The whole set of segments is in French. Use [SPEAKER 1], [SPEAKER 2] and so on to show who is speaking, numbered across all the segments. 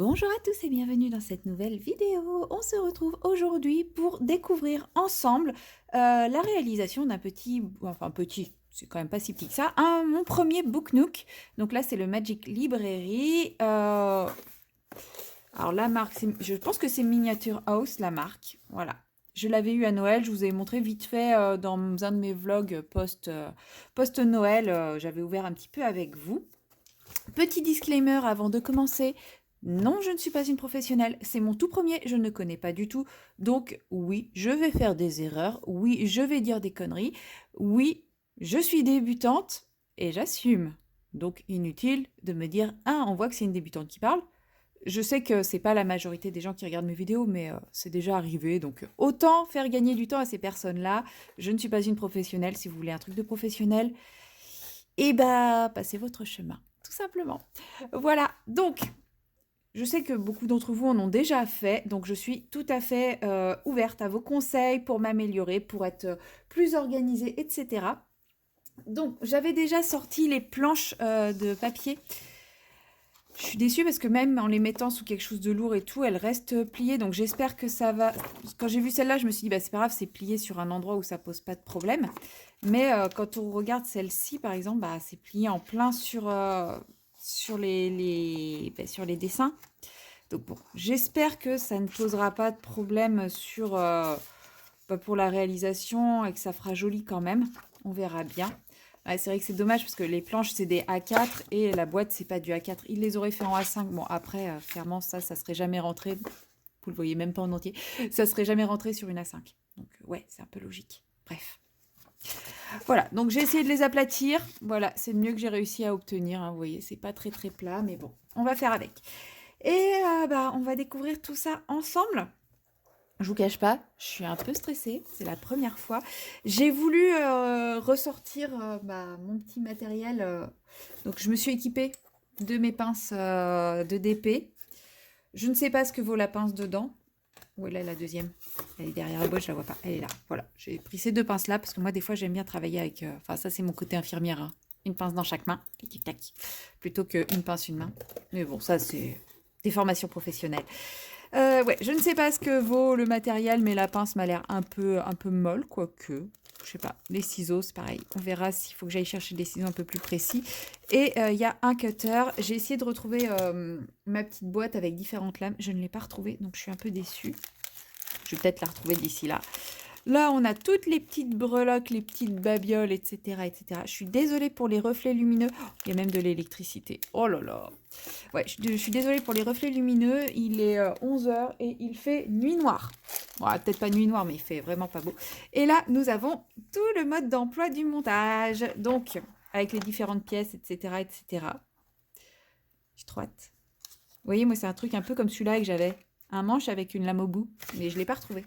[SPEAKER 1] Bonjour à tous et bienvenue dans cette nouvelle vidéo. On se retrouve aujourd'hui pour découvrir ensemble la réalisation d'un petit, c'est quand même pas si petit que ça, mon premier Book Nook. Donc là c'est le Magic Library. Alors la marque, je pense que c'est Miniature House la marque. Voilà. Je l'avais eu à Noël, je vous ai montré vite fait dans un de mes vlogs post-Noël. J'avais ouvert un petit peu avec vous. Petit disclaimer avant de commencer, non, je ne suis pas une professionnelle, c'est mon tout premier, je ne connais pas du tout. Donc oui, je vais faire des erreurs, oui, je vais dire des conneries, oui, je suis débutante et j'assume. Donc inutile de me dire, ah, on voit que c'est une débutante qui parle. Je sais que c'est pas la majorité des gens qui regardent mes vidéos, mais c'est déjà arrivé, donc autant faire gagner du temps à ces personnes-là. Je ne suis pas une professionnelle, si vous voulez un truc de professionnel, et bah, passez votre chemin, tout simplement. Voilà, donc je sais que beaucoup d'entre vous en ont déjà fait, donc je suis tout à fait ouverte à vos conseils pour m'améliorer, pour être plus organisée, etc. Donc j'avais déjà sorti les planches de papier. Je suis déçue parce que même en les mettant sous quelque chose de lourd et tout, elles restent pliées. Donc j'espère que ça va... Quand j'ai vu celle-là, je me suis dit, bah, c'est pas grave, c'est plié sur un endroit où ça pose pas de problème. Mais quand on regarde celle-ci, par exemple, bah, c'est plié en plein sur sur les dessins. Donc bon, j'espère que ça ne posera pas de problème pour la réalisation et que ça fera joli quand même. On verra bien. Ouais, c'est vrai que c'est dommage parce que les planches c'est des A4 et la boîte c'est pas du A4. Ils les auraient fait en A5. Bon après, clairement ça serait jamais rentré. Vous le voyez même pas en entier. Ça serait jamais rentré sur une A5. Donc ouais, c'est un peu logique. Bref. Voilà, donc j'ai essayé de les aplatir. Voilà, c'est le mieux que j'ai réussi à obtenir, hein. Vous voyez, c'est pas très très plat, mais bon, on va faire avec. Et on va découvrir tout ça ensemble. Je vous cache pas, je suis un peu stressée, c'est la première fois. J'ai voulu ressortir mon petit matériel. Donc je me suis équipée de mes pinces de DP. Je ne sais pas ce que vaut la pince dedans. Où est là la deuxième? Elle est derrière la boîte, je la vois pas. Elle est là. Voilà, j'ai pris ces deux pinces là parce que moi des fois j'aime bien travailler avec... Enfin ça c'est mon côté infirmière, hein. Une pince dans chaque main, tic tac, plutôt qu'une pince une main. Mais bon, ça c'est des formations professionnelles. Ouais, je ne sais pas ce que vaut le matériel, mais la pince m'a l'air un peu molle, quoique. Je sais pas. Les ciseaux, c'est pareil. On verra s'il faut que j'aille chercher des ciseaux un peu plus précis. Et il y a un cutter. J'ai essayé de retrouver ma petite boîte avec différentes lames. Je ne l'ai pas retrouvée, donc je suis un peu déçue. Je vais peut-être la retrouver d'ici là. Là, on a toutes les petites breloques, les petites babioles, etc., etc. Je suis désolée pour les reflets lumineux. Oh, il y a même de l'électricité. Oh là là. Ouais, je suis désolée pour les reflets lumineux. Il est 11 h et il fait nuit noire. Bon, peut-être pas nuit noire, mais il fait vraiment pas beau. Et là, nous avons tout le mode d'emploi du montage. Donc, avec les différentes pièces, etc., etc. J'ai trop hâte. Vous voyez, moi, c'est un truc un peu comme celui-là que j'avais. Un manche avec une lame au bout, mais je ne l'ai pas retrouvé.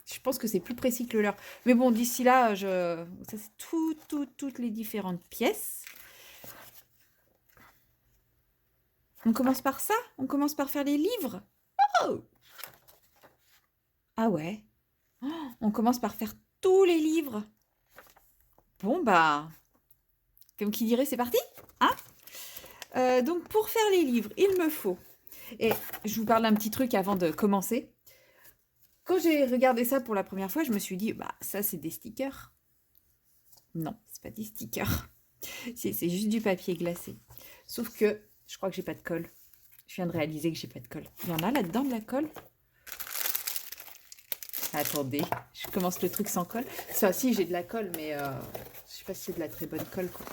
[SPEAKER 1] Je pense que c'est plus précis que le leur. Mais bon, d'ici là, ça c'est toutes les différentes pièces. On commence par ça? On commence par faire les livres? Oh! Ah ouais? Oh, on commence par faire tous les livres. Bon, bah, comme qui dirait, c'est parti, hein? Donc, pour faire les livres, il me faut... Et je vous parle d'un petit truc avant de commencer. Quand j'ai regardé ça pour la première fois, je me suis dit, bah, ça, c'est des stickers. Non, c'est pas des stickers. C'est juste du papier glacé. Sauf que je crois que j'ai pas de colle. Je viens de réaliser que j'ai pas de colle. Il y en a là-dedans de la colle? Attendez, je commence le truc sans colle. Ça, si, j'ai de la colle, mais je sais pas si c'est de la très bonne colle, quoi.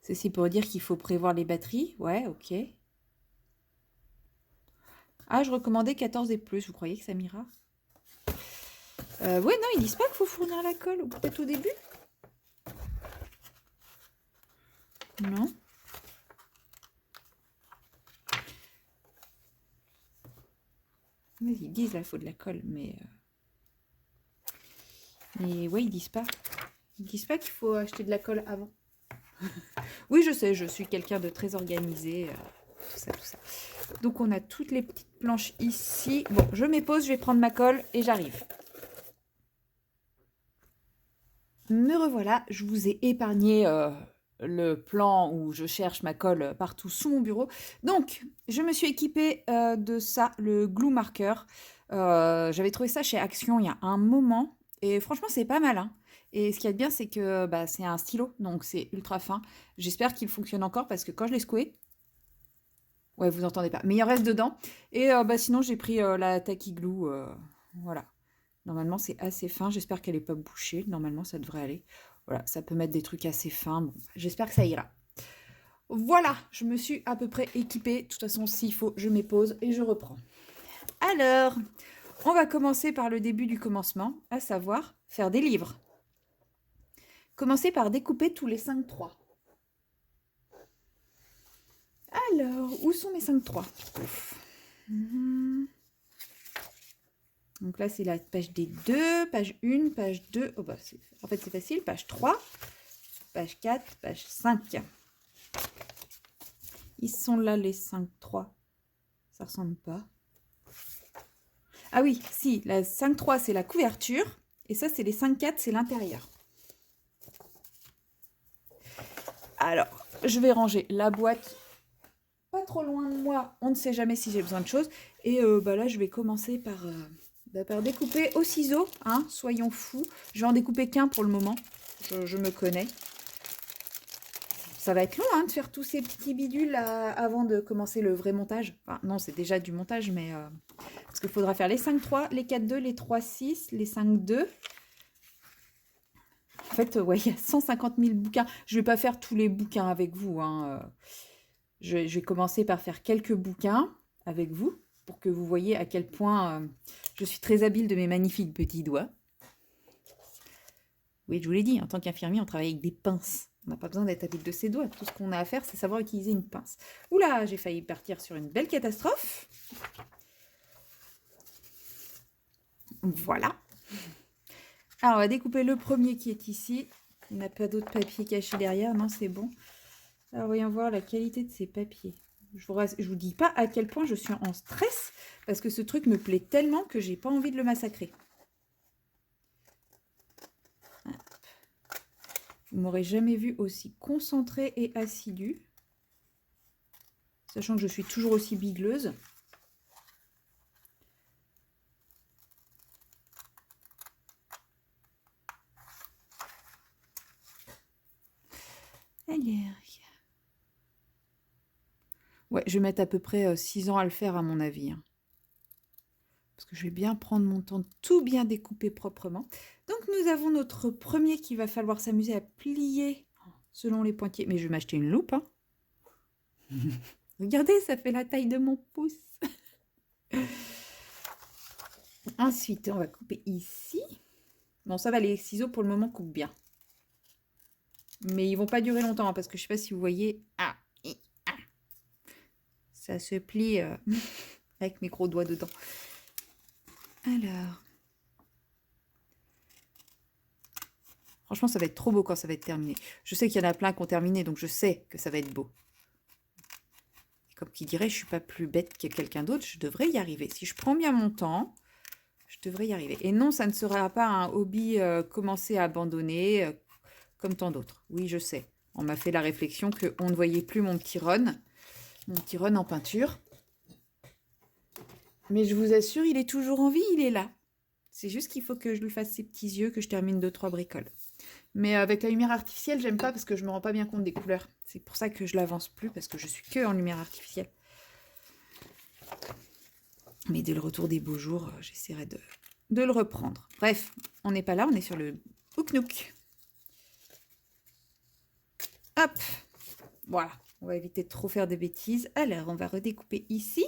[SPEAKER 1] Ceci pour dire qu'il faut prévoir les batteries. Ouais, ok. Ah, je recommandais 14 et plus. Vous croyez que ça m'ira? Ouais, non, ils disent pas qu'il faut fournir la colle. Ou peut-être au début? Non. Oui, ils disent là, il faut de la colle, mais ouais, ils disent pas. Ils disent pas qu'il faut acheter de la colle avant. Oui, je sais, je suis quelqu'un de très organisé. Tout ça, tout ça. Donc, on a toutes les petites planches ici. Bon, je m'épose, je vais prendre ma colle et j'arrive. Me revoilà, je vous ai épargné le plan où je cherche ma colle partout sous mon bureau. Donc, je me suis équipée de ça, le glue marker. J'avais trouvé ça chez Action il y a un moment. Et franchement, c'est pas mal, hein. Et ce qu'il y a de bien, c'est que bah, c'est un stylo, donc c'est ultra fin. J'espère qu'il fonctionne encore parce que quand je l'ai secoué, ouais, vous entendez pas, mais il en reste dedans. Et bah, sinon, j'ai pris la Tacky Glue. Voilà. Normalement, c'est assez fin. J'espère qu'elle n'est pas bouchée. Normalement, ça devrait aller. Voilà, ça peut mettre des trucs assez fins. Bon, j'espère que ça ira. Voilà, je me suis à peu près équipée. De toute façon, s'il faut, je m'épose et je reprends. Alors, on va commencer par le début du commencement, à savoir faire des livres. Commencer par découper tous les 5-3. Alors, où sont mes 5-3 ? Donc là, c'est la page des 2, page 1, page 2. Oh bah, en fait, c'est facile. Page 3, page 4, page 5. Ils sont là, les 5-3. Ça ressemble pas. Ah oui, si, la 5-3, c'est la couverture. Et ça, c'est les 5-4, c'est l'intérieur. Alors, je vais ranger la boîte pas trop loin de moi. On ne sait jamais si j'ai besoin de choses. Et bah là, je vais commencer par découper au ciseau. Hein, soyons fous. Je vais en découper qu'un pour le moment. Je me connais. Ça va être long hein, de faire tous ces petits bidules avant de commencer le vrai montage. Enfin, non, c'est déjà du montage, mais... parce qu'il faudra faire les 5-3, les 4-2, les 3-6, les 5-2. En fait, ouais, il y a 150 000 bouquins. Je ne vais pas faire tous les bouquins avec vous. Hein. Je vais commencer par faire quelques bouquins avec vous pour que vous voyez à quel point je suis très habile de mes magnifiques petits doigts. Oui, je vous l'ai dit, en tant qu'infirmier, on travaille avec des pinces. On n'a pas besoin d'être habile de ses doigts. Tout ce qu'on a à faire, c'est savoir utiliser une pince. Oula, j'ai failli partir sur une belle catastrophe. Voilà. Alors, on va découper le premier qui est ici. Il n'y a pas d'autre papier caché derrière. Non, c'est bon. Alors, voyons voir la qualité de ces papiers. Je vous dis pas à quel point je suis en stress parce que ce truc me plaît tellement que j'ai pas envie de le massacrer. Vous m'aurez jamais vu aussi concentrée et assidue. Sachant que je suis toujours aussi bigleuse. Allez. Ouais, je vais mettre à peu près 6 ans à le faire à mon avis. Hein. Parce que je vais bien prendre mon temps de tout bien découper proprement. Donc nous avons notre premier qu'il va falloir s'amuser à plier selon les pointillés. Mais je vais m'acheter une loupe. Hein. Regardez, ça fait la taille de mon pouce. Ensuite, on va couper ici. Bon, ça va, les ciseaux pour le moment coupent bien. Mais ils vont pas durer longtemps hein, parce que je sais pas si vous voyez. Ça se plie avec mes gros doigts dedans. Alors. Franchement, ça va être trop beau quand ça va être terminé. Je sais qu'il y en a plein qui ont terminé, donc je sais que ça va être beau. Et comme qui dirait, je suis pas plus bête que quelqu'un d'autre, je devrais y arriver. Si je prends bien mon temps, je devrais y arriver. Et non, ça ne sera pas un hobby commencé à abandonner, comme tant d'autres. Oui, je sais. On m'a fait la réflexion qu'on ne voyait plus mon petit Ron en peinture. Mais je vous assure, il est toujours en vie, il est là. C'est juste qu'il faut que je lui fasse ses petits yeux, que je termine 2-3 bricoles. Mais avec la lumière artificielle, j'aime pas parce que je me rends pas bien compte des couleurs. C'est pour ça que je l'avance plus, parce que je suis que en lumière artificielle. Mais dès le retour des beaux jours, j'essaierai de le reprendre. Bref, on n'est pas là, on est sur le Hook Nook. Hop, voilà, on va éviter de trop faire des bêtises. Alors, on va redécouper ici.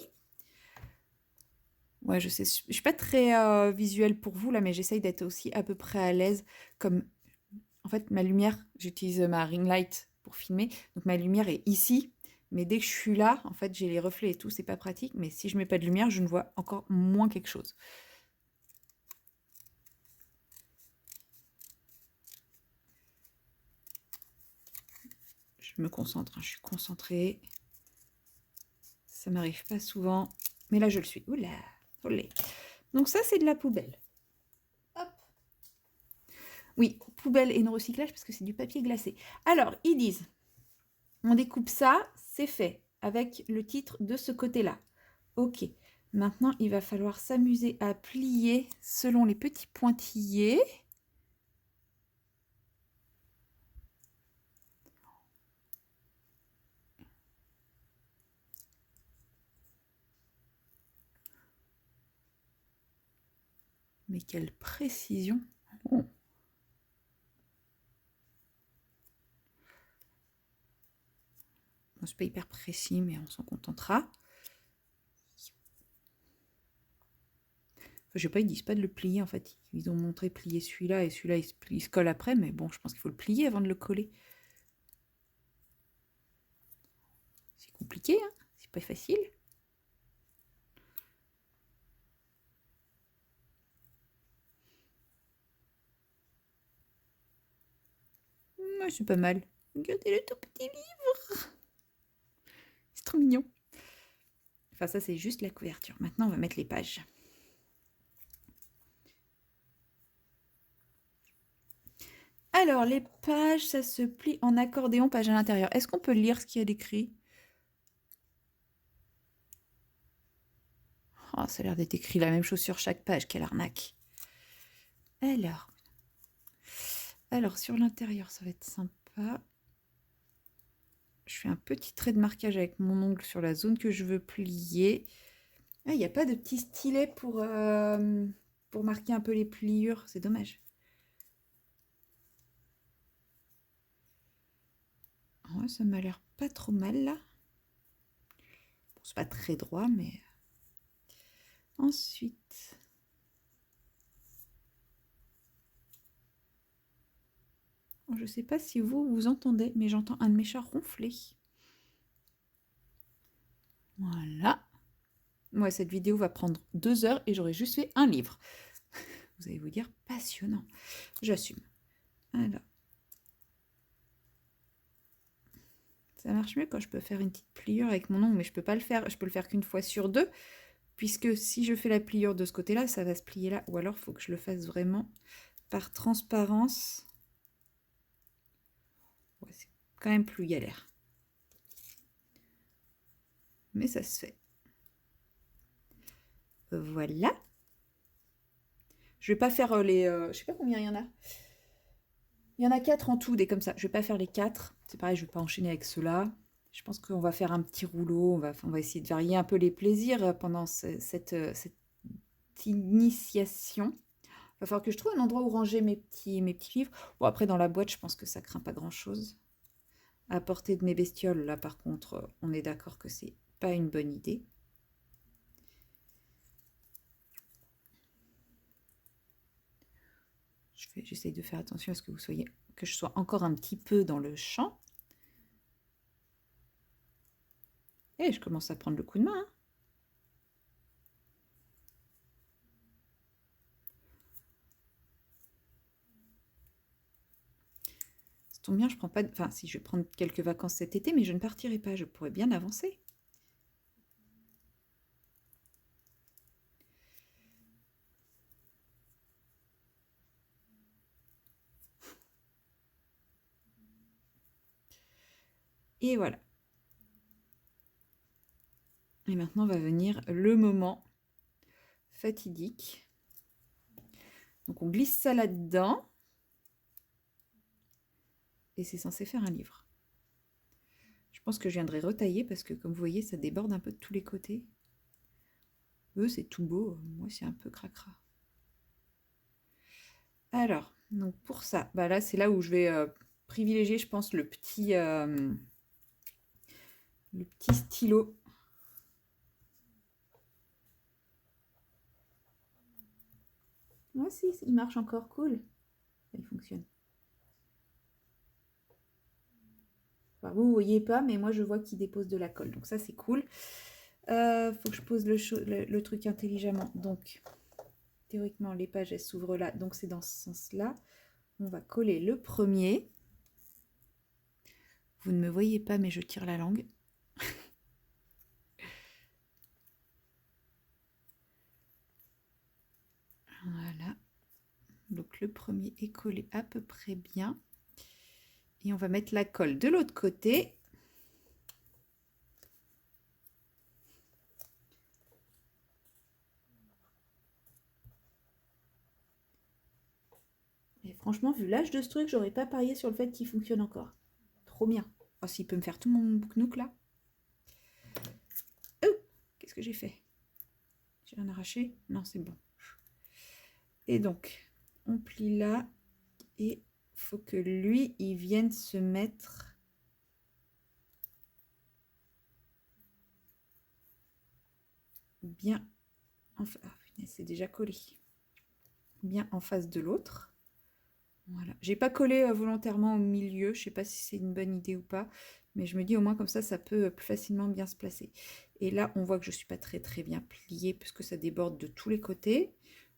[SPEAKER 1] Ouais, je sais, je suis pas très visuelle pour vous là, mais j'essaye d'être aussi à peu près à l'aise. Comme, en fait, ma lumière, j'utilise ma ring light pour filmer, donc ma lumière est ici. Mais dès que je suis là, en fait, j'ai les reflets et tout, c'est pas pratique. Mais si je mets pas de lumière, je ne vois encore moins quelque chose. Je me concentre, hein, je suis concentrée. Ça m'arrive pas souvent, mais là je le suis. Oula, olé. Donc ça c'est de la poubelle. Hop. Oui, poubelle et non recyclage parce que c'est du papier glacé. Alors ils disent On découpe ça, c'est fait, avec le titre de ce côté-là. Ok, maintenant il va falloir s'amuser à plier selon les petits pointillés. Mais quelle précision! Oh. Bon, c'est pas hyper précis, mais on s'en contentera. Enfin, je sais pas, ils disent pas de le plier en fait. Ils ont montré plier celui-là et celui-là il se colle après, mais bon, je pense qu'il faut le plier avant de le coller. C'est compliqué, hein? C'est pas facile. C'est pas mal. Regardez le tout petit livre. C'est trop mignon. Enfin, ça, c'est juste la couverture. Maintenant, on va mettre les pages. Alors, les pages, ça se plie en accordéon, page à l'intérieur. Est-ce qu'on peut lire ce qu'il y a d'écrit? Oh, ça a l'air d'être écrit la même chose sur chaque page. Quelle arnaque. Alors sur l'intérieur, ça va être sympa. Je fais un petit trait de marquage avec mon ongle sur la zone que je veux plier. Ah, il n'y a pas de petit stylet pour marquer un peu les pliures. C'est dommage. Ouais, ça m'a l'air pas trop mal là. Bon, c'est pas très droit, mais... Ensuite... Je sais pas si vous entendez, mais j'entends un de mes chats ronfler. Voilà. Moi, cette vidéo va prendre 2 heures et j'aurais juste fait un livre. Vous allez vous dire, passionnant. J'assume. Alors. Ça marche mieux quand je peux faire une petite pliure avec mon ongle, mais je peux pas le faire. Je peux le faire qu'une fois sur deux, puisque si je fais la pliure de ce côté-là, ça va se plier là. Ou alors, il faut que je le fasse vraiment par transparence. Ouais, c'est quand même plus galère. Mais ça se fait. Voilà. Je vais pas faire les... je sais pas combien il y en a. Il y en a 4 en tout, des comme ça. Je vais pas faire les 4. C'est pareil, je vais pas enchaîner avec ceux-là. Je pense qu'on va faire un petit rouleau. On va essayer de varier un peu les plaisirs pendant cette initiation. Il va falloir que je trouve un endroit où ranger mes petits livres. Bon, après, dans la boîte, je pense que ça craint pas grand-chose. À portée de mes bestioles, là, par contre, on est d'accord que c'est pas une bonne idée. J'essaye de faire attention à ce que que je sois encore un petit peu dans le champ. Et je commence à prendre le coup de main. Hein. Ça tombe bien, je prends pas... Enfin, si je vais prendre quelques vacances cet été, mais je ne partirai pas. Je pourrais bien avancer. Et voilà. Et maintenant va venir le moment fatidique. Donc on glisse ça là-dedans. Et c'est censé faire un livre. Je pense que je viendrai retailler parce que comme vous voyez, ça déborde un peu de tous les côtés. Eux, c'est tout beau. Moi, c'est un peu cracra. Alors, donc pour ça, bah là, c'est là où je vais privilégier, je pense, le petit stylo. Moi aussi, il marche encore, cool. Il fonctionne. Enfin, vous ne voyez pas, mais moi, je vois qu'il dépose de la colle. Donc ça, c'est cool. Faut que je pose le truc intelligemment. Donc, théoriquement, les pages, elles s'ouvrent là. Donc, c'est dans ce sens-là. On va coller le premier. Vous ne me voyez pas, mais je tire la langue. Voilà. Donc, le premier est collé à peu près bien. Et on va mettre la colle de l'autre côté. Franchement, vu l'âge de ce truc, j'aurais pas parié sur le fait qu'il fonctionne encore. Trop bien. Oh, s'il peut me faire tout mon bouc là. Oh, qu'est-ce que j'ai fait? J'ai rien arraché? Non, c'est bon. Et donc, on plie là. Et faut que lui, il vienne se mettre... bien en face. Ah, c'est déjà collé. Bien en face de l'autre. Voilà. J'ai pas collé volontairement au milieu. Je sais pas si c'est une bonne idée ou pas. Mais je me dis au moins comme ça peut plus facilement bien se placer. Et là, on voit que je suis pas très bien pliée puisque ça déborde de tous les côtés.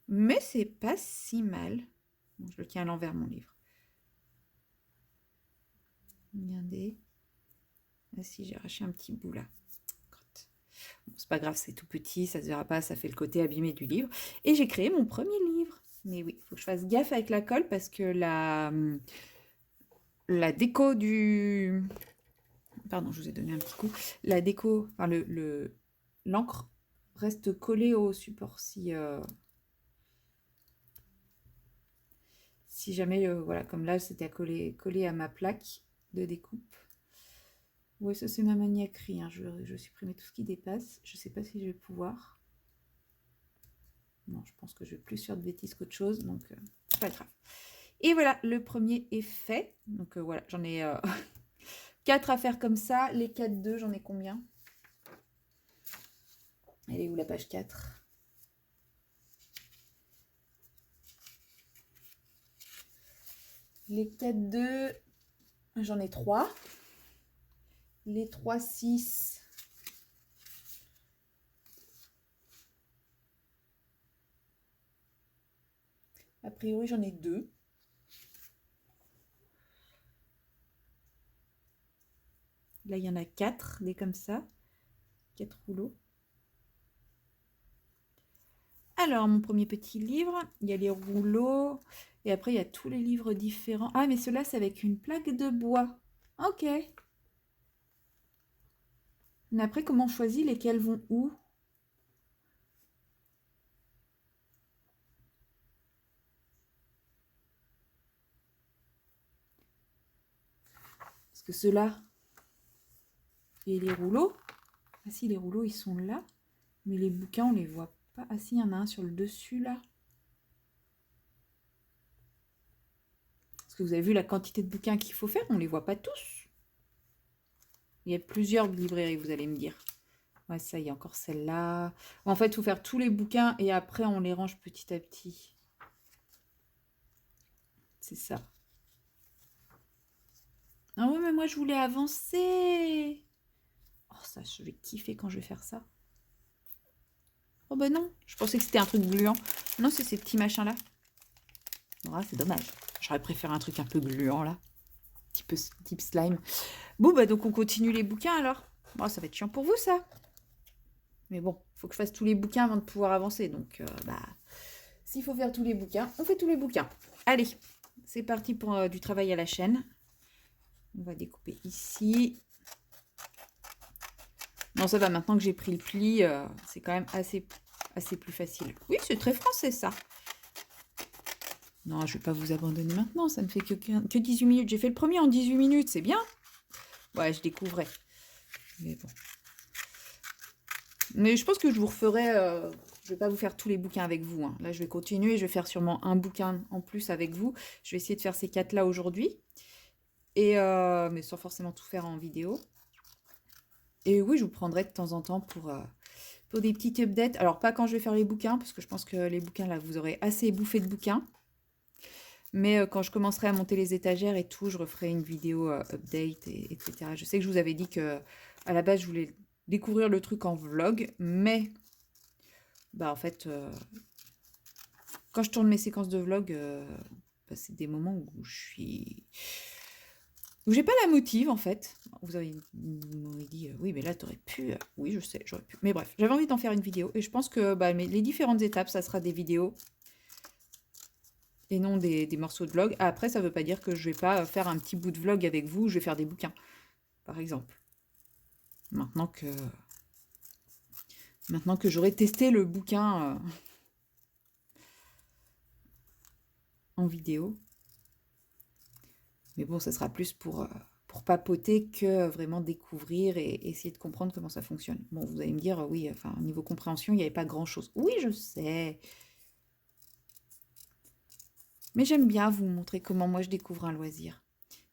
[SPEAKER 1] Mais c'est pas si mal. Bon, je le tiens à l'envers, mon livre. Regardez. Ah si, j'ai arraché un petit bout là. Bon, c'est pas grave, c'est tout petit, ça se verra pas, ça fait le côté abîmé du livre. Et j'ai créé mon premier livre. Mais oui, il faut que je fasse gaffe avec la colle parce que la déco du... Pardon, je vous ai donné un petit coup. La déco, enfin l'encre reste collée au support si jamais, voilà, comme là, c'était collé à ma plaque de découpe. Oui, ça c'est ma maniaquerie, hein. Je supprimais tout ce qui dépasse. Je sais pas si je vais pouvoir. Non, je pense que je vais plus faire de bêtises qu'autre chose, donc c'est pas grave. Et voilà, le premier est fait. Donc voilà, j'en ai 4 à faire comme ça. Les 4-2, j'en ai combien? Elle est où la page 4? Les 4-2, j'en ai 3. Les 3-6... A priori, j'en ai 2. Là, il y en a 4, des comme ça. 4 rouleaux. Alors, mon premier petit livre, il y a les rouleaux. Et après, il y a tous les livres différents. Ah, mais ceux-là, c'est avec une plaque de bois. Ok. Mais après, comment on choisit lesquels vont où? Parce que ceux-là, et les rouleaux. Ah si, les rouleaux, ils sont là. Mais les bouquins, on les voit pas. Ah si, il y en a un sur le dessus, là. Parce que vous avez vu la quantité de bouquins qu'il faut faire, on les voit pas tous. Il y a plusieurs librairies, vous allez me dire. Ouais, ça, il y a encore celle-là. En fait, il faut faire tous les bouquins et après, on les range petit à petit. C'est ça. Ah ouais, mais moi, je voulais avancer. Oh, ça, je vais kiffer quand je vais faire ça. Oh bah non, je pensais que c'était un truc gluant. Non, c'est ces petits machins-là. Ah, c'est dommage. J'aurais préféré un truc un peu gluant, là. Type slime. Bon, bah donc on continue les bouquins, alors. Bon, ça va être chiant pour vous, ça. Mais bon, il faut que je fasse tous les bouquins avant de pouvoir avancer. Donc, s'il faut faire tous les bouquins, on fait tous les bouquins. Allez, c'est parti pour du travail à la chaîne. On va découper ici. Non, ça va, maintenant que j'ai pris le pli, c'est quand même assez plus facile. Oui, c'est très français, ça. Non, je ne vais pas vous abandonner maintenant, ça ne fait que 18 minutes. J'ai fait le premier en 18 minutes, c'est bien. Ouais, je découvrais. Mais bon. Mais je pense que je vous referai... je vais pas vous faire tous les bouquins avec vous, hein. Là, je vais continuer. Je vais faire sûrement un bouquin en plus avec vous. Je vais essayer de faire ces 4-là aujourd'hui. Mais sans forcément tout faire en vidéo. Et oui, je vous prendrai de temps en temps pour des petites updates. Alors, pas quand je vais faire les bouquins, parce que je pense que les bouquins, là, vous aurez assez bouffé de bouquins. Mais quand je commencerai à monter les étagères et tout, je referai une vidéo update, etc. Je sais que je vous avais dit que à la base, je voulais découvrir le truc en vlog, mais en fait, quand je tourne mes séquences de vlog, c'est des moments où je suis... où j'ai pas la motive, en fait. Vous m'avez dit, oui, mais là, t'aurais pu... Oui, je sais, j'aurais pu. Mais bref, j'avais envie d'en faire une vidéo. Et je pense que les différentes étapes, ça sera des vidéos et non des morceaux de vlog. Après, ça veut pas dire que je vais pas faire un petit bout de vlog avec vous, je vais faire des bouquins, par exemple. Maintenant que j'aurai testé le bouquin en vidéo. Mais bon, ça sera plus pour papoter que vraiment découvrir et essayer de comprendre comment ça fonctionne. Bon, vous allez me dire, oui, enfin, niveau compréhension, il n'y avait pas grand-chose. Oui, je sais. Mais j'aime bien vous montrer comment moi je découvre un loisir.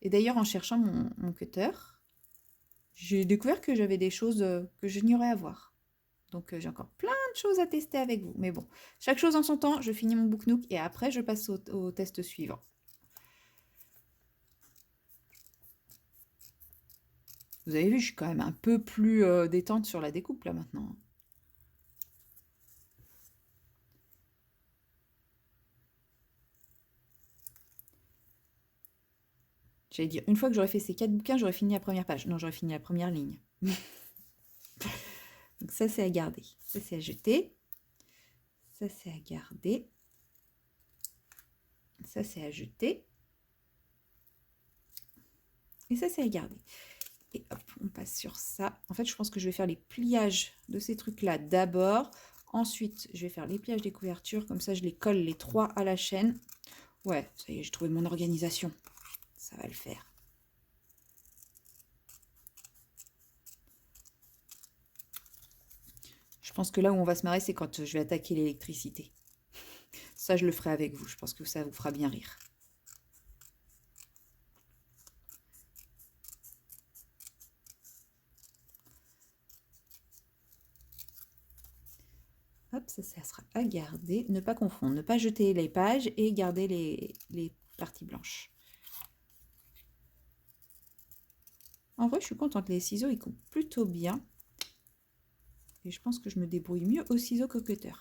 [SPEAKER 1] Et d'ailleurs, en cherchant mon cutter, j'ai découvert que j'avais des choses que j'ignorais avoir. Donc j'ai encore plein de choses à tester avec vous. Mais bon, chaque chose en son temps, je finis mon book nook et après je passe au test suivant. Vous avez vu, je suis quand même un peu plus détente sur la découpe là maintenant. J'allais dire, une fois que j'aurais fait ces 4 bouquins, j'aurais fini la première page. Non, j'aurais fini la première ligne. Donc ça, c'est à garder. Ça, c'est à jeter. Ça, c'est à garder. Ça, c'est à jeter. Et ça, c'est à garder. Et hop, on passe sur ça. En fait, je pense que je vais faire les pliages de ces trucs-là d'abord. Ensuite, je vais faire les pliages des couvertures. Comme ça, je les colle les 3 à la chaîne. Ouais, ça y est, j'ai trouvé mon organisation. Ça va le faire. Je pense que là où on va se marrer, c'est quand je vais attaquer l'électricité. Ça, je le ferai avec vous. Je pense que ça vous fera bien rire. Hop, ça sera à garder. Ne pas confondre, ne pas jeter les pages et garder les parties blanches. En vrai, je suis contente. Les ciseaux, ils coupent plutôt bien. Et je pense que je me débrouille mieux au ciseau qu'au cutter.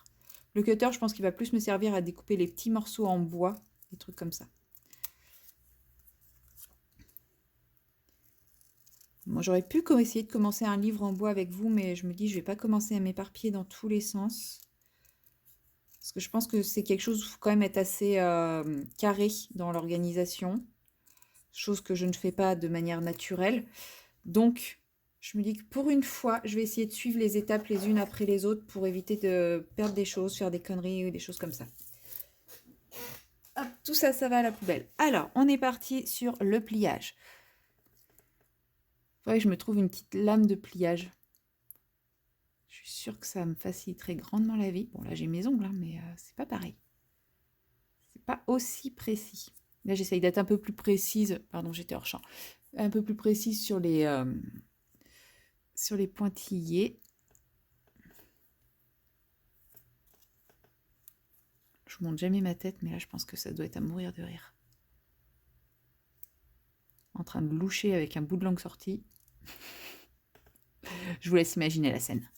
[SPEAKER 1] Le cutter, je pense qu'il va plus me servir à découper les petits morceaux en bois, des trucs comme ça. Moi, j'aurais pu essayer de commencer un livre en bois avec vous, mais je me dis, je vais pas commencer à m'éparpiller dans tous les sens. Parce que je pense que c'est quelque chose où il faut quand même être assez carré dans l'organisation. Chose que je ne fais pas de manière naturelle. Donc, je me dis que pour une fois, je vais essayer de suivre les étapes les unes après les autres pour éviter de perdre des choses, faire des conneries ou des choses comme ça. Hop, tout ça, ça va à la poubelle. Alors, on est parti sur le pliage. Il faudrait que je me trouve une petite lame de pliage. Je suis sûre que ça me faciliterait grandement la vie. Bon, là, j'ai mes ongles, hein, mais c'est pas pareil. C'est pas aussi précis. Là, j'essaye d'être un peu plus précise. Pardon, j'étais hors champ. Un peu plus précise sur les pointillés. Je monte jamais ma tête, mais là, je pense que ça doit être à mourir de rire. En train de loucher avec un bout de langue sorti. Je vous laisse imaginer la scène.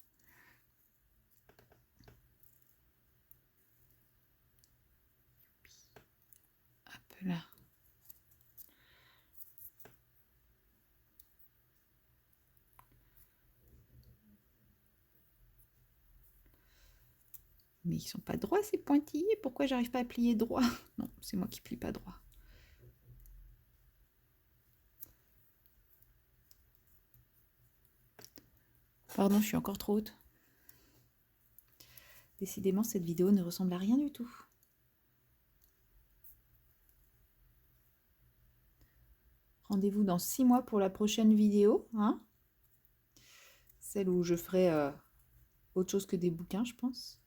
[SPEAKER 1] Hop là. Mais ils sont pas droits ces pointillés. Pourquoi j'arrive pas à plier droit? Non, c'est moi qui plie pas droit. Pardon, je suis encore trop haute. Décidément, cette vidéo ne ressemble à rien du tout. Rendez-vous dans 6 mois pour la prochaine vidéo, hein? Celle où je ferai autre chose que des bouquins, je pense.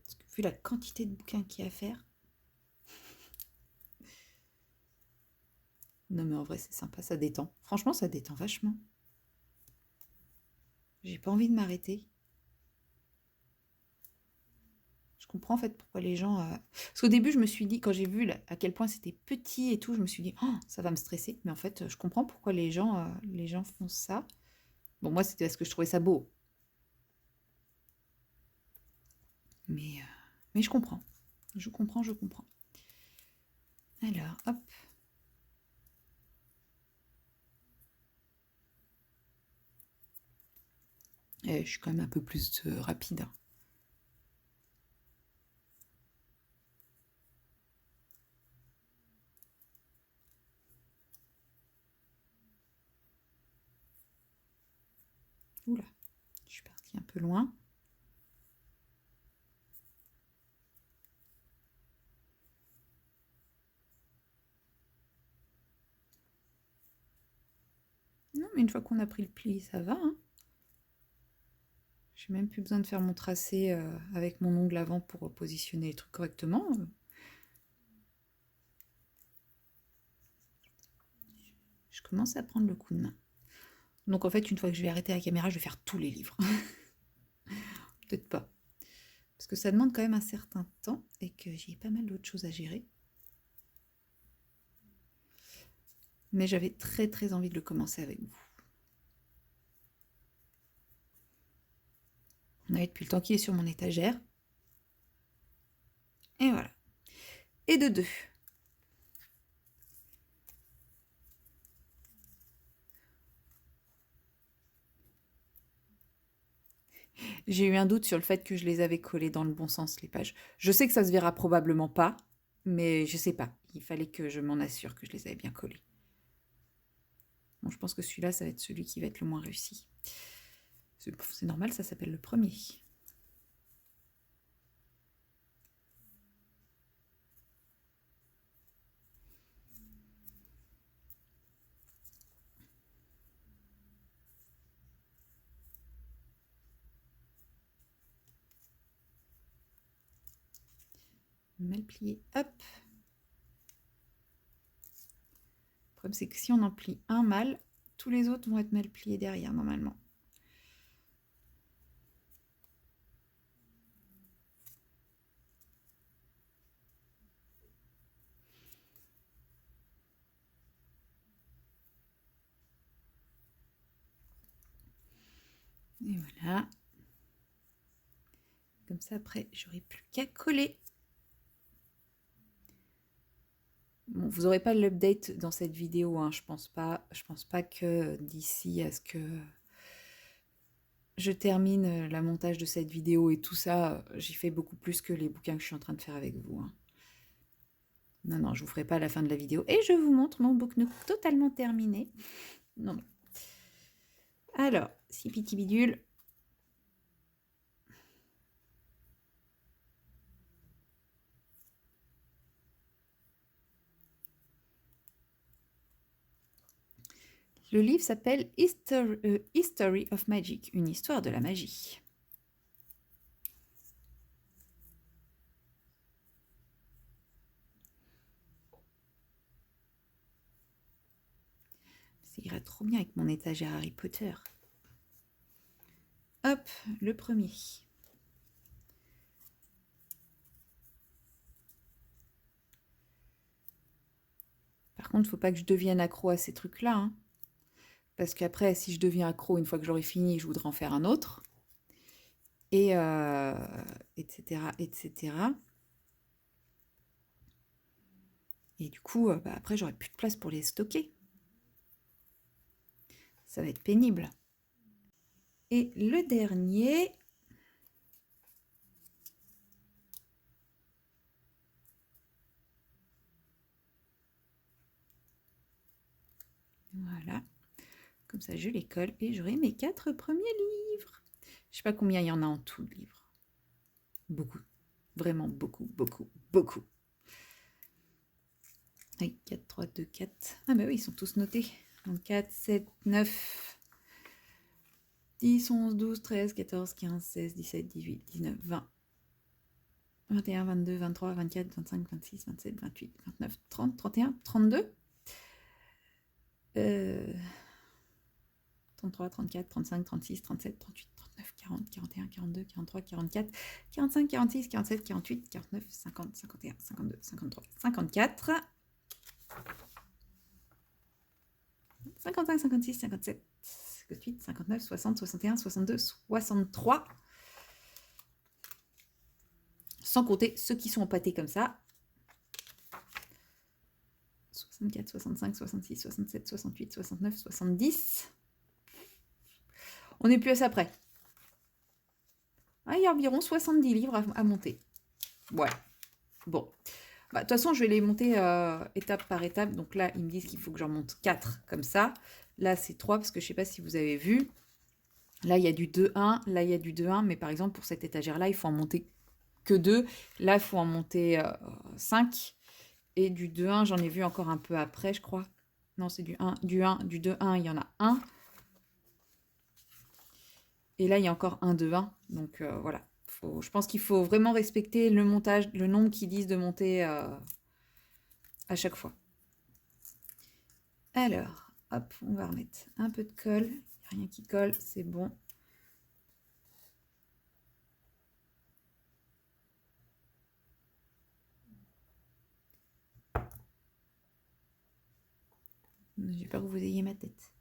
[SPEAKER 1] Parce que vu la quantité de bouquins qu'il y a à faire. Non mais en vrai, c'est sympa, ça détend. Franchement, ça détend vachement. J'ai pas envie de m'arrêter. Je comprends en fait pourquoi les gens... Parce qu'au début, je me suis dit, quand j'ai vu à quel point c'était petit et tout, je me suis dit, oh, ça va me stresser. Mais en fait, je comprends pourquoi les gens font ça. Bon, moi, c'était parce que je trouvais ça beau. Mais je comprends. Je comprends. Alors, hop. Et je suis quand même un peu plus rapide. Oula, je suis partie un peu loin. mais une fois qu'on a pris le pli, ça va, hein. J'ai même plus besoin de faire mon tracé avec mon ongle avant pour positionner les trucs correctement. Je commence à prendre le coup de main. Donc en fait, une fois que je vais arrêter la caméra, je vais faire tous les livres. Peut-être pas. Parce que ça demande quand même un certain temps et que j'ai pas mal d'autres choses à gérer. Mais j'avais très très envie de le commencer avec vous. On avait depuis le temps qu'il est sur mon étagère. Et voilà. Et de deux. J'ai eu un doute sur le fait que je les avais collés dans le bon sens, les pages. Je sais que ça se verra probablement pas, mais je sais pas. Il fallait que je m'en assure que je les avais bien collés. Bon, je pense que celui-là, ça va être celui qui va être le moins réussi. C'est normal, ça s'appelle le premier. Mal plié, hop. Le problème, c'est que si on en plie un mal, tous les autres vont être mal pliés derrière, normalement. Et voilà. Comme ça, après, j'aurai plus qu'à coller. Bon, vous n'aurez pas l'update dans cette vidéo, hein, je pense pas. Je pense pas que d'ici à ce que je termine la montage de cette vidéo et tout ça, j'y fais beaucoup plus que les bouquins que je suis en train de faire avec vous, hein. Non, non, je vous ferai pas à la fin de la vidéo. Et je vous montre mon book nook totalement terminé. Non, non. Alors, si petit bidule. Le livre s'appelle History of Magic, une histoire de la magie. Ça irait trop bien avec mon étagère Harry Potter. Hop, le premier. Par contre, il ne faut pas que je devienne accro à ces trucs-là, hein. Parce qu'après, si je deviens accro, une fois que j'aurai fini, je voudrais en faire un autre. Et etc., etc. Et du coup, bah, après, j'aurai plus de place pour les stocker. Ça va être pénible. Et le dernier... Voilà. Comme ça, je les colle et j'aurai mes 4 premiers livres. Je sais pas combien il y en a en tout de livres. Beaucoup. Vraiment beaucoup, beaucoup, beaucoup. Oui, 4, 3, 2, 4. Ah bah oui, ils sont tous notés. Donc 4, 7, 9, 10, 11, 12, 13, 14, 15, 16, 17, 18, 19, 20, 21, 22, 23, 24, 25, 26, 27, 28, 29, 30, 31, 32. 33, 34, 35, 36, 37, 38, 39, 40, 41, 42, 43, 44, 45, 46, 47, 48, 49, 50, 51, 52, 53, 54, 55, 56, 57, 58, 59, 60, 61, 62, 63. Sans compter ceux qui sont empâtés comme ça. 64, 65, 66, 67, 68, 69, 70. On n'est plus à ça près. Ah, il y a environ 70 livres à monter. Ouais. Bon. Bah, de toute façon, je vais les monter étape par étape. Donc là, ils me disent qu'il faut que j'en monte 4 comme ça. Là, c'est 3 parce que je ne sais pas si vous avez vu. Là, il y a du 2-1. Là, il y a du 2-1. Mais par exemple, pour cette étagère-là, il faut en monter que 2. Là, il faut en monter 5. Et du 2-1, j'en ai vu encore un peu après, je crois. Non, c'est du 1, du 2-1, il y en a un. Et là, il y a encore un 2-1. Donc voilà. Je pense qu'il faut vraiment respecter le montage, le nombre qu'ils disent de monter à chaque fois. Alors, hop, on va remettre un peu de colle. Il n'y a rien qui colle, c'est bon. J'ai peur que vous ayez ma tête.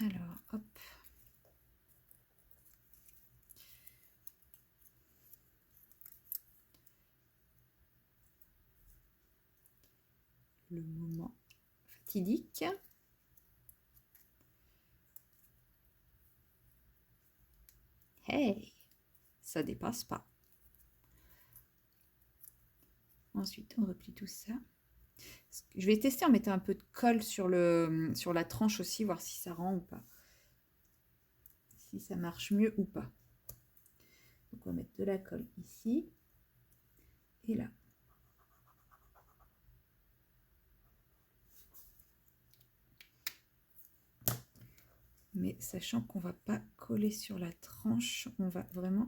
[SPEAKER 1] Alors, hop. Le moment fatidique. Hey, ça dépasse pas. Ensuite, on replie tout ça. Je vais tester en mettant un peu de colle sur la tranche aussi, voir si ça rend ou pas. Si ça marche mieux ou pas. Donc, on va mettre de la colle ici et là. Mais sachant qu'on va pas coller sur la tranche, on va vraiment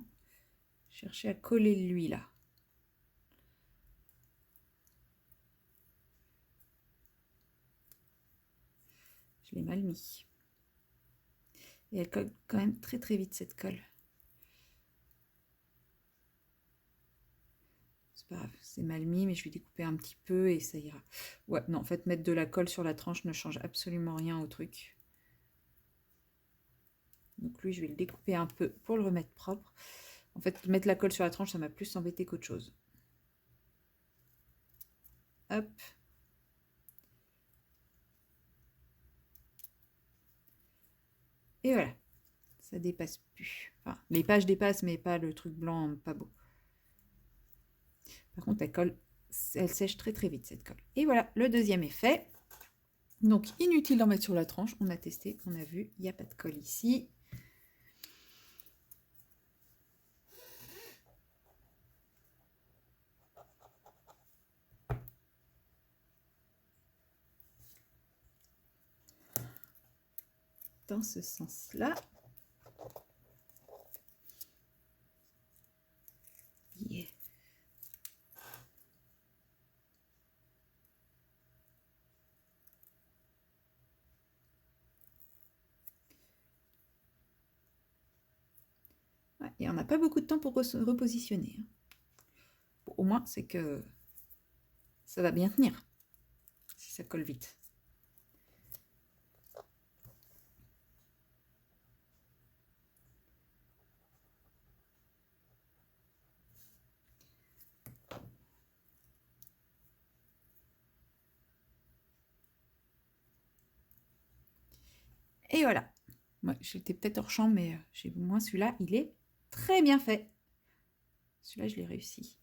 [SPEAKER 1] chercher à coller lui là. Je l'ai mal mis. Et elle colle quand même très très vite cette colle. C'est pas grave, c'est mal mis, mais je vais découper un petit peu et ça ira. Ouais, non, en fait, mettre de la colle sur la tranche ne change absolument rien au truc. Donc lui, je vais le découper un peu pour le remettre propre. En fait, mettre la colle sur la tranche, ça m'a plus embêté qu'autre chose. Hop. Et voilà. Ça dépasse plus. Enfin, les pages dépassent, mais pas le truc blanc, pas beau. Par contre, la colle, elle sèche très très vite, cette colle. Et voilà, le deuxième est fait. Donc, inutile d'en mettre sur la tranche. On a testé, on a vu, il n'y a pas de colle ici. Dans ce sens-là. Yeah. Ouais, et on n'a pas beaucoup de temps pour se repositionner. Bon, au moins, c'est que ça va bien tenir, si ça colle vite. Et voilà. Ouais, j'étais peut-être hors champ, mais chez moi, celui-là, il est très bien fait. Celui-là, je l'ai réussi.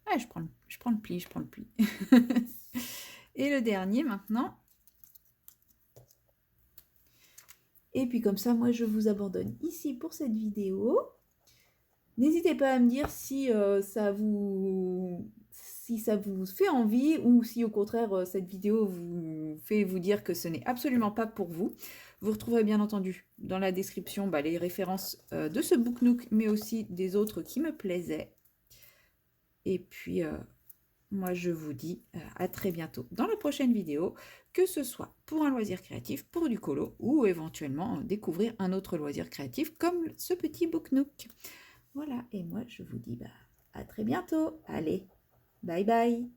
[SPEAKER 1] Ouais, je prends le pli, je prends le pli. Et le dernier, maintenant. Et puis comme ça, moi, je vous abandonne ici pour cette vidéo. N'hésitez pas à me dire si ça vous fait envie ou si au contraire cette vidéo vous fait vous dire que ce n'est absolument pas pour vous. Vous retrouverez bien entendu dans la description les références de ce Book Nook, mais aussi des autres qui me plaisaient. Et puis, moi je vous dis à très bientôt dans la prochaine vidéo, que ce soit pour un loisir créatif, pour du colo, ou éventuellement découvrir un autre loisir créatif comme ce petit Book Nook. Voilà, et moi je vous dis à très bientôt. Allez, bye bye.